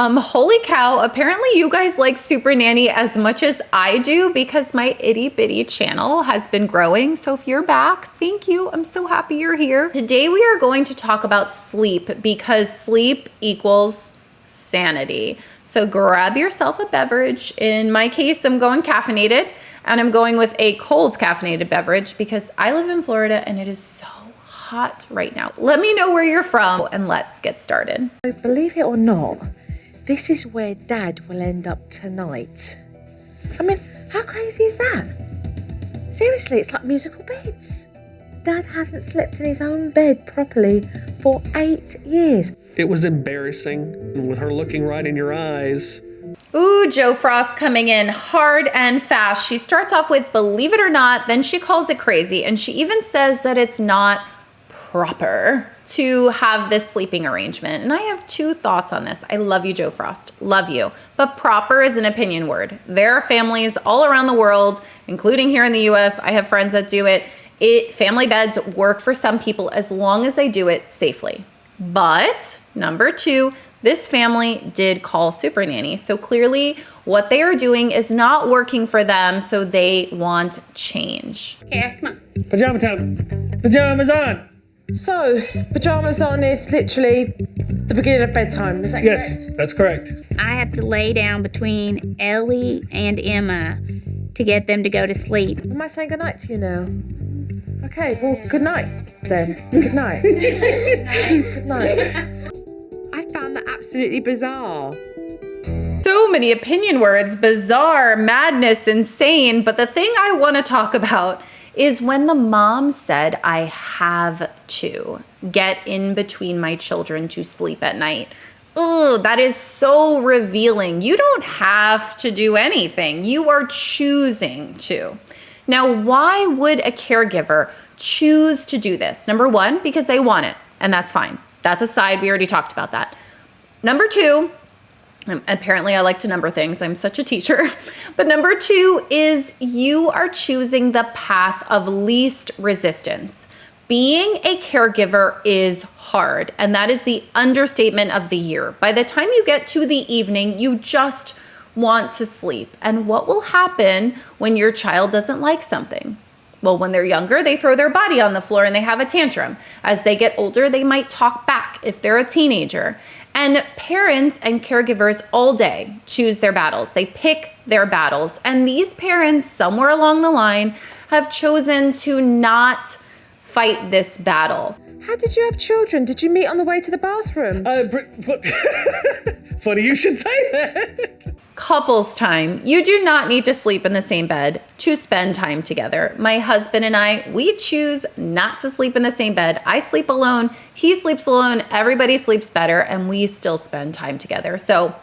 Holy cow, apparently you guys like Supernanny as much as I do because my itty bitty channel has been growing. So if you're back, thank you. I'm so happy you're here. Today we are going to talk about sleep because sleep equals sanity. So grab yourself a beverage. In my case, I'm going caffeinated and I'm going with a cold caffeinated beverage because I live in Florida and it is so hot right now. Let me know where you're from and let's get started. Believe it or not, this is where Dad will end up tonight. I mean, how crazy is that? Seriously, it's like musical beds. Dad hasn't slept in his own bed properly for 8 years. It was embarrassing with her looking right in your eyes. Ooh, Joe Frost coming in hard and fast. She starts off with, believe it or not, then she calls it crazy. And she even says that it's not proper to have this sleeping arrangement. And I have two thoughts on this. I love you, Joe Frost. Love you. But proper is an opinion word. There are families all around the world, including here in the US. I have friends that do it. Family beds work for some people as long as they do it safely. But number two, this family did call Supernanny. So clearly what they are doing is not working for them. So they want change. Okay, come on. Pajama time. Pajamas on. So, pajamas on is literally the beginning of bedtime, is that correct? Yes, that's correct. I have to lay down between Ellie and Emma to get them to go to sleep. Am I saying goodnight to you now? Okay, well, good night then. Good night. Good night. I found that absolutely bizarre. So many opinion words, bizarre, madness, insane. But the thing I want to talk about is when the mom said, I have to get in between my children to sleep at night. Ugh, that is so revealing. You don't have to do anything. You are choosing to. Now, why would a caregiver choose to do this? Number one, because they want it, and that's fine. That's a side. We already talked about that. Number two, apparently I like to number things. I'm such a teacher. But number two is you are choosing the path of least resistance. Being a caregiver is hard, and that is the understatement of the year. By the time you get to the evening, you just want to sleep. And what will happen when your child doesn't like something? Well, when they're younger, they throw their body on the floor and they have a tantrum. As they get older, they might talk back if they're a teenager. And parents and caregivers all day choose their battles. They pick their battles. And these parents, somewhere along the line, have chosen to not fight this battle. How did you have children? Did you meet on the way to the bathroom? Funny you should say that. Couples time. You do not need to sleep in the same bed to spend time together. My husband and I, we choose not to sleep in the same bed. I sleep alone. He sleeps alone. Everybody sleeps better, and we still spend time together. So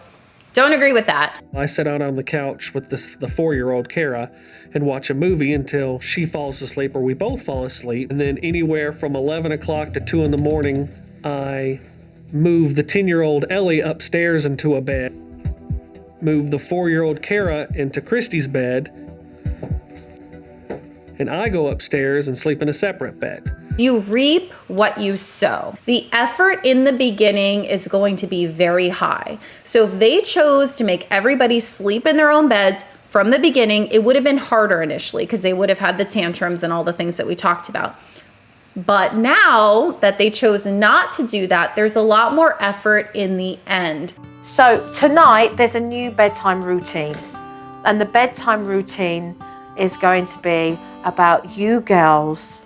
don't agree with that. I sit out on the couch with the 4-year-old Kara and watch a movie until she falls asleep or we both fall asleep. And then anywhere from 11 o'clock to 2 in the morning, I move the 10-year-old Ellie upstairs into a bed, move the 4-year-old Kara into Christy's bed, and I go upstairs and sleep in a separate bed. You reap what you sow. The effort in the beginning is going to be very high. So if they chose to make everybody sleep in their own beds from the beginning, it would have been harder initially because they would have had the tantrums and all the things that we talked about. But now that they chose not to do that, there's a lot more effort in the end. So tonight there's a new bedtime routine, and the bedtime routine is going to be about you girls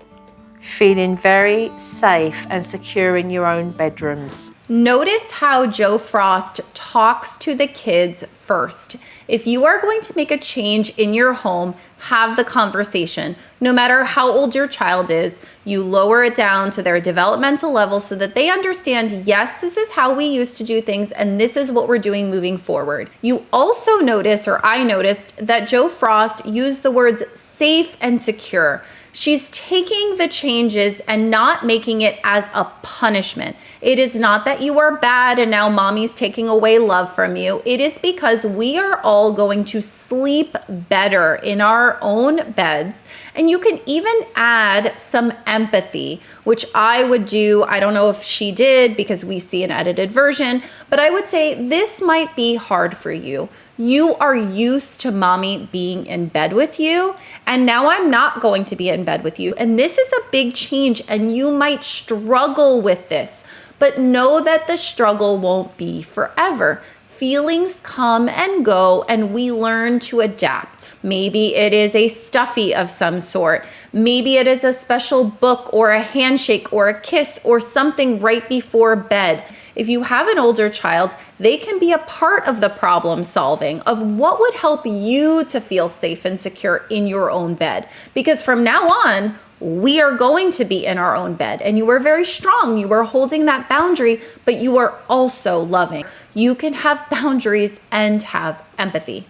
feeling very safe and secure in your own bedrooms. Notice how Joe Frost talks to the kids first. If you are going to make a change in your home, have the conversation. No matter how old your child is, you lower it down to their developmental level so that they understand, yes, this is how we used to do things and this is what we're doing moving forward. You also notice, or I noticed, that Joe Frost used the words safe and secure. She's taking the changes and not making it as a punishment. It is not that you are bad and now mommy's taking away love from you. It is because we are all going to sleep better in our own beds. And you can even add some empathy, which I would do. I don't know if she did because we see an edited version, but I would say this might be hard for you. You are used to mommy being in bed with you, and now I'm not going to be in bed with you. And this is a big change, and you might struggle with this, but know that the struggle won't be forever. Feelings come and go, and we learn to adapt. Maybe it is a stuffy of some sort. Maybe it is a special book or a handshake or a kiss or something right before bed. If you have an older child, they can be a part of the problem solving of what would help you to feel safe and secure in your own bed. Because from now on, we are going to be in our own bed, and you are very strong. You are holding that boundary, but you are also loving. You can have boundaries and have empathy.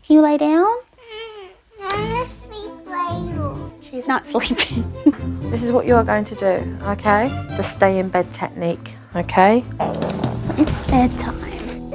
Can you lay down? I want to sleep later. She's not sleeping. This is what you are going to do, okay? The stay in bed technique, okay? It's bedtime.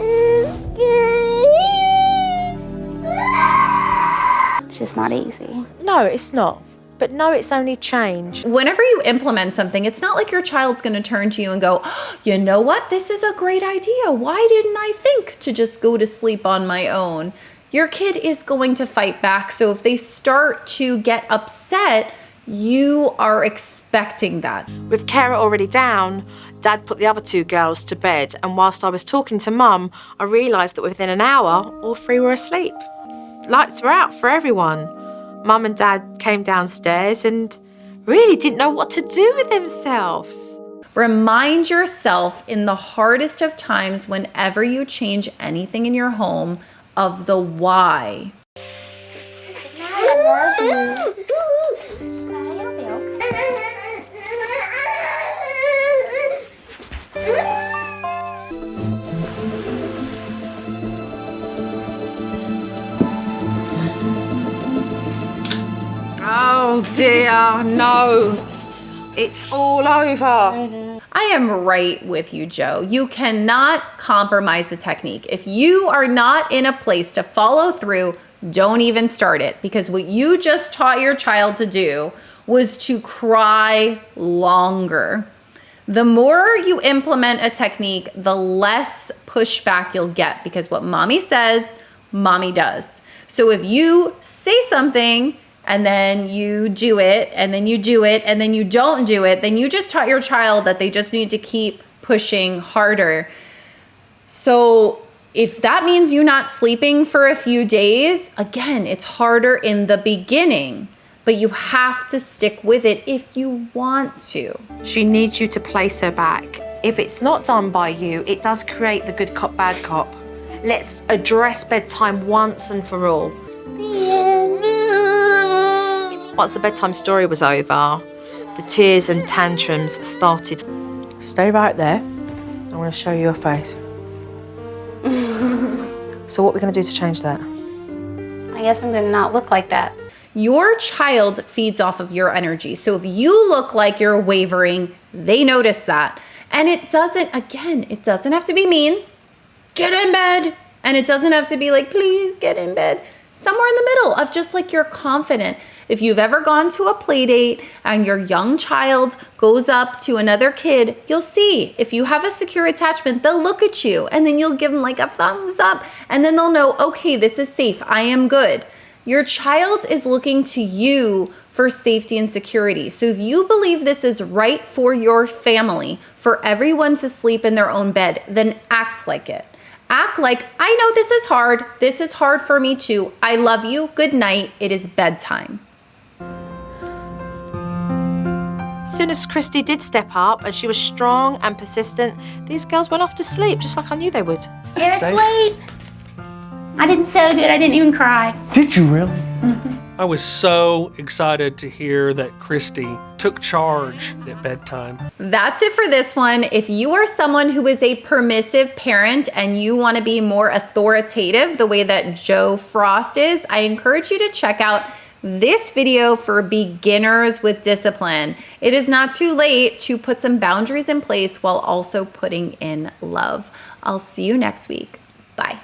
It's just not easy. No, it's not. But no, it's only change. Whenever you implement something, it's not like your child's going to turn to you and go, oh, you know what? This is a great idea. Why didn't I think to just go to sleep on my own? Your kid is going to fight back. So if they start to get upset, you are expecting that. With Kara already down, Dad put the other two girls to bed, and whilst I was talking to Mum, I realised that within an hour, all three were asleep. Lights were out for everyone. Mum and Dad came downstairs and really didn't know what to do with themselves. Remind yourself in the hardest of times, whenever you change anything in your home, of the why. Oh dear, no. It's all over. I am right with you, Joe. You cannot compromise the technique. If you are not in a place to follow through, don't even start it, because what you just taught your child to do was to cry longer. The more you implement a technique, the less pushback you'll get, because what mommy says, mommy does. So if you say something and then you do it, and then you do it, and then you don't do it, then you just taught your child that they just need to keep pushing harder. So if that means you not sleeping for a few days, again, it's harder in the beginning, but you have to stick with it if you want to. She needs you to place her back. If it's not done by you, it does create the good cop, bad cop. Let's address bedtime once and for all. Once the bedtime story was over, the tears and tantrums started. Stay right there. I want to show you your face. So what are we going to do to change that? I guess I'm gonna not look like that. Your child feeds off of your energy. So if you look like you're wavering, they notice that. And it doesn't have to be mean. Get in bed. And it doesn't have to be like, please get in bed. Somewhere in the middle of just like you're confident. If you've ever gone to a play date and your young child goes up to another kid, you'll see if you have a secure attachment, they'll look at you and then you'll give them like a thumbs up and then they'll know, okay, this is safe. I am good. Your child is looking to you for safety and security. So if you believe this is right for your family, for everyone to sleep in their own bed, then act like it. Act like, I know this is hard. This is hard for me too. I love you. Good night. It is bedtime. As soon as Christy did step up and she was strong and persistent, these girls went off to sleep, just like I knew they would. Get asleep. I did so good. I didn't even cry. Did you really? I was so excited to hear that Christy took charge at bedtime. That's it for this one. If you are someone who is a permissive parent and you want to be more authoritative the way that Joe Frost is, I encourage you to check out this video for beginners with discipline. It is not too late to put some boundaries in place while also putting in love. I'll see you next week. Bye.